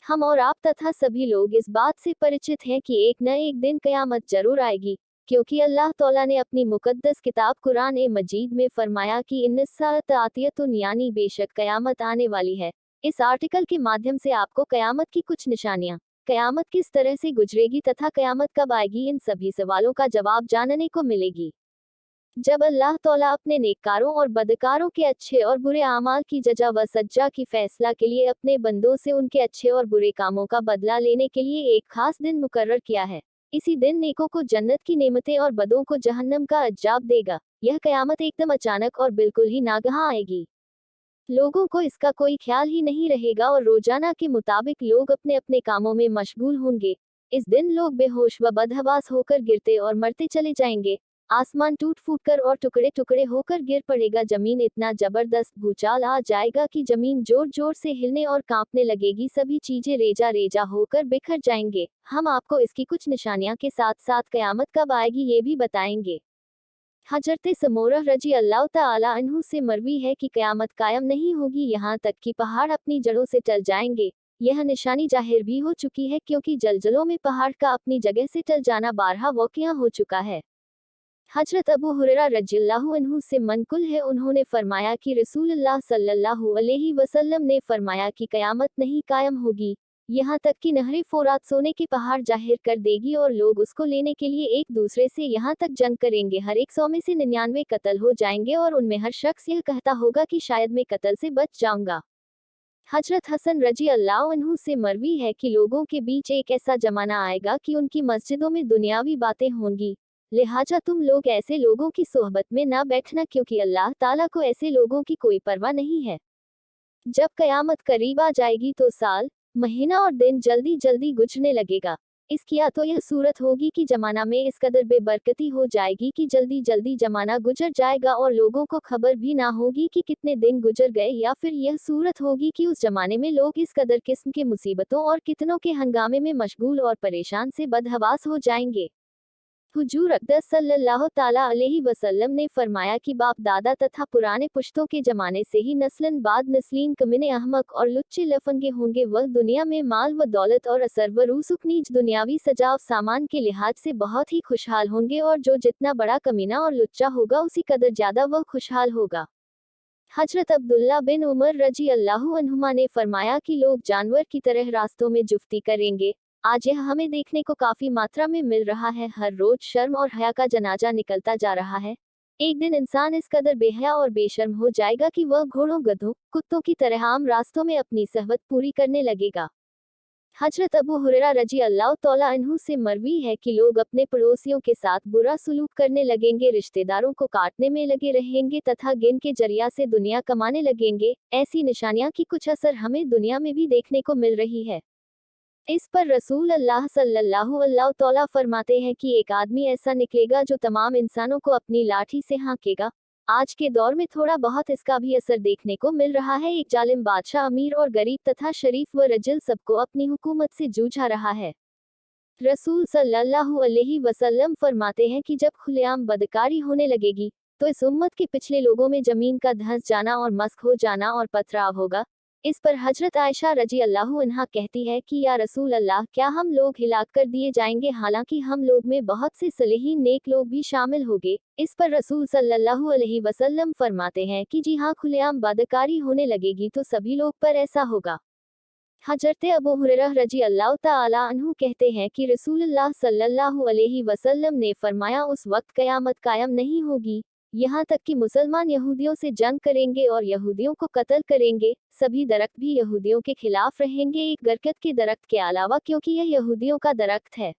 हम और आप तथा सभी लोग इस बात से परिचित हैं कि एक न एक दिन कयामत जरूर आएगी, क्योंकि अल्लाह तौला ने अपनी मुकद्दस किताब कुरान ए मजीद में फरमाया कि इन्नस्साअत आतियतुन, यानी बेशक कयामत आने वाली है। इस आर्टिकल के माध्यम से आपको कयामत की कुछ निशानियां, कयामत किस तरह से गुजरेगी तथा कयामत कब आएगी, इन सभी सवालों का जवाब जानने को मिलेगी। जब अल्लाह तौला अपने नेककारों और बदकारों के अच्छे और बुरे आमाल की जजा व सज्जा की फैसला के लिए अपने बंदों से उनके अच्छे और बुरे कामों का बदला लेने के लिए एक खास दिन मुकर्रर किया है। इसी दिन नेकों को जन्नत की नेमतें और बदों को जहन्नम का अजाब देगा। यह कयामत एकदम अचानक और बिल्कुल ही नागहा आएगी। लोगों को इसका कोई ख्याल ही नहीं रहेगा और रोजाना के मुताबिक लोग अपने अपने कामों में मशगूल होंगे। इस दिन लोग बेहोश व बदहवास होकर गिरते और मरते चले जाएंगे। आसमान टूट फूट कर और टुकड़े टुकड़े होकर गिर पड़ेगा। जमीन इतना जबरदस्त भूचाल आ जाएगा कि जमीन जोर जोर से हिलने और कांपने लगेगी। सभी चीजें रेजा रेजा होकर बिखर जाएंगे। हम आपको इसकी कुछ निशानियां के साथ साथ कयामत कब आएगी ये भी बताएंगे। हजरत समोरह रजी अल्लाह ताला अन्हु से मरवी है कि कयामत कायम नहीं होगी यहाँ तक कि पहाड़ अपनी जड़ों से टल जाएंगे। यह निशानी जाहिर भी हो चुकी है, क्योंकि जलजलों में पहाड़ का अपनी जगह से टल जाना बारहा वाक़या हो चुका है। हजरत अबू हुरैरा रज़ियल्लाहु अन्हु से मनकुल है, उन्होंने फरमाया कि रसूलुल्लाह सल्लल्लाहु अलैहि वसल्लम ने फरमाया कि कयामत नहीं कायम होगी यहाँ तक कि नहरे फोरात सोने के पहाड़ जाहिर कर देगी और लोग उसको लेने के लिए एक दूसरे से यहाँ तक जंग करेंगे। हर 100 में से 99 कत्ल हो जाएंगे और उनमें हर शख्स यह कहता होगा कि शायद मैं कत्ल से बच जाऊंगा। हजरत हसन रजी अल्लाह अन्हु से मरवी है कि लोगों के बीच एक ऐसा जमाना आएगा कि उनकी मस्जिदों में दुनियावी बातें होंगी, लिहाजा तुम लोग ऐसे लोगों की सोहबत में ना बैठना, क्योंकि अल्लाह ताला को ऐसे लोगों की कोई परवाह नहीं है। जब कयामत करीब आ जाएगी तो साल, महीना और दिन जल्दी जल्दी गुजरने लगेगा। इसकी या तो यह सूरत होगी कि जमाना में इस कदर बेबरकती हो जाएगी कि जल्दी जल्दी जमाना गुजर जाएगा और लोगों को खबर भी ना होगी कि कितने दिन गुजर गए, या फिर यह सूरत होगी कि उस जमाने में लोग इस कदर किस्म के मुसीबतों और कितनों के हंगामे में मशगूल और परेशान से बदहवास हो जाएंगे। हुजूर अक़दस सल्लल्लाहु ताला अलैहि वसल्लम ने फरमाया कि बाप दादा तथा पुराने पुश्तों के जमाने से ही नस्लन बाद नस्लीन कमीने अहमक और लुच्चे लफंगे होंगे। वह दुनिया में माल व दौलत और असर व रूसुक नीच दुनियावी सजाव सामान के लिहाज से बहुत ही खुशहाल होंगे, और जो जितना बड़ा कमीना और लुच्चा होगा उसी कदर ज्यादा वह खुशहाल होगा। हजरत अब्दुल्ला बिन उमर रजी अल्लाहु अन्हुमा ने फरमाया कि लोग जानवर की तरह रास्तों में जुफ्ती करेंगे। आज यह हमें देखने को काफी मात्रा में मिल रहा है। हर रोज शर्म और हया का जनाजा निकलता जा रहा है। एक दिन इंसान इस कदर बेहया और बेशर्म हो जाएगा कि वह घोड़ों, गधों, कुत्तों की तरह आम रास्तों में अपनी सहवत पूरी करने लगेगा। हजरत अबू हुरैरा रजी अल्लाह तौला अन्हु से मरवी है कि लोग अपने पड़ोसियों के साथ बुरा सलूक करने लगेंगे, रिश्तेदारों को काटने में लगे रहेंगे तथा गिन के जरिया से दुनिया कमाने लगेंगे। ऐसी निशानियां की कुछ असर हमें दुनिया में भी देखने को मिल रही है। इस पर रसूल अल्लाह सल्लल्लाहु अलैहि तौला फरमाते हैं कि एक आदमी ऐसा निकलेगा जो तमाम इंसानों को अपनी लाठी से हाँकेगा। आज के दौर में थोड़ा बहुत इसका भी असर देखने को मिल रहा है। एक जालिम बादशाह अमीर और गरीब तथा शरीफ व रजिल सबको अपनी हुकूमत से जूझा रहा है। रसूल सल्लल्लाहु अलैहि वसल्लम फरमाते हैं कि जब खुलेआम बदकारी होने लगेगी तो इस उम्मत के पिछले लोगों में जमीन का धंस जाना और मस्क हो जाना और पथराव होगा। इस पर हजरत आयशा रजी अल्लाहु अन्हा कहती है कि या रसूल अल्लाह, क्या हम लोग हिलाक कर दिए जाएंगे, हालांकि हम लोग में बहुत से सलीहीन नेक लोग भी शामिल होंगे। इस पर रसूल सल्लल्लाहु अलैहि वसल्लम फरमाते हैं कि जी हाँ, खुलेआम बदकारी होने लगेगी तो सभी लोग पर ऐसा होगा। हजरत अबू हुरैरा रजी अल्लाह ताला अन्हु कहते हैं कि रसूलुल्लाह सल्लल्लाहु अलैहि वसल्लम ने फरमाया, उस वक्त कयामत कायम नहीं होगी यहाँ तक कि मुसलमान यहूदियों से जंग करेंगे और यहूदियों को कत्ल करेंगे। सभी दरख्त भी यहूदियों के खिलाफ रहेंगे, एक बरकत के दरख्त के अलावा, क्योंकि यह यहूदियों का दरख्त है।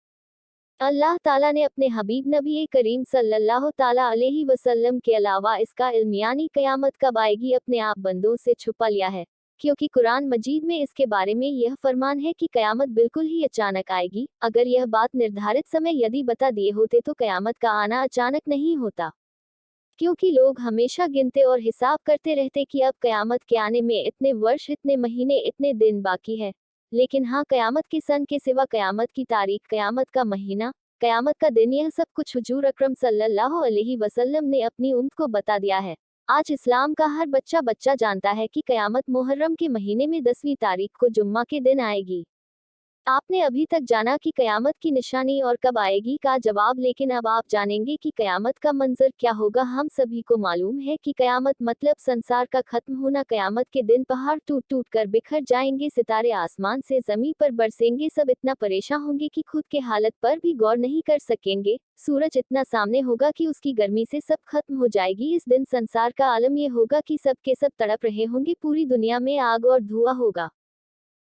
अल्लाह ताला ने अपने हबीब नबी करीम सल्लल्लाहु ताला अलैहि वसल्लम के अलावा इसका इल्म यानी कयामत कब आएगी अपने आप बंदों से छुपा लिया है, क्योंकि कुरान मजीद में इसके बारे में यह फरमान है कि कयामत बिल्कुल ही अचानक आएगी। अगर यह बात निर्धारित समय यदि बता दिए होते तो कयामत का आना अचानक नहीं होता, क्योंकि लोग हमेशा गिनते और हिसाब करते रहते कि अब कयामत के आने में इतने वर्ष, इतने महीने, इतने दिन बाकी है। लेकिन हाँ, कयामत के सन के सिवा कयामत की तारीख, कयामत का महीना, कयामत का दिन, यह सब कुछ हुजूर अकरम सल्लल्लाहु अलैहि वसल्लम ने अपनी उम्मत को बता दिया है। आज इस्लाम का हर बच्चा जानता है कि कयामत मुहर्रम के महीने में 10वीं तारीख को जुम्मा के दिन आएगी। आपने अभी तक जाना कि कयामत की निशानी और कब आएगी का जवाब, लेकिन अब आप जानेंगे कि कयामत का मंजर क्या होगा। हम सभी को मालूम है कि कयामत मतलब संसार का खत्म होना। कयामत के दिन पहाड़ टूट टूट कर बिखर जाएंगे, सितारे आसमान से जमीन पर बरसेंगे, सब इतना परेशान होंगे कि खुद के हालत पर भी गौर नहीं कर सकेंगे। सूरज इतना सामने होगा कि उसकी गर्मी से सब खत्म हो जाएगी। इस दिन संसार का आलम ये होगा कि सब के सब तड़प रहे होंगे, पूरी दुनिया में आग और धुआं होगा।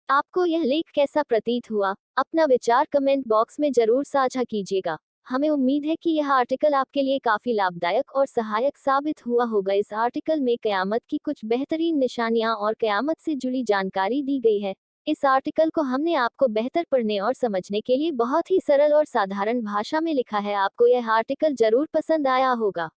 आपको यह लेख कैसा प्रतीत हुआ? अपना विचार कमेंट बॉक्स में जरूर साझा कीजिएगा। हमें उम्मीद है कि यह आर्टिकल आपके लिए काफी लाभदायक और सहायक साबित हुआ होगा। इस आर्टिकल में कयामत की कुछ बेहतरीन निशानियां और कयामत से जुड़ी जानकारी दी गई है। इस आर्टिकल को हमने आपको बेहतर पढ़ने और समझने के लिए बहुत ही सरल और साधारण भाषा में लिखा है। आपको यह आर्टिकल जरूर पसंद आया होगा।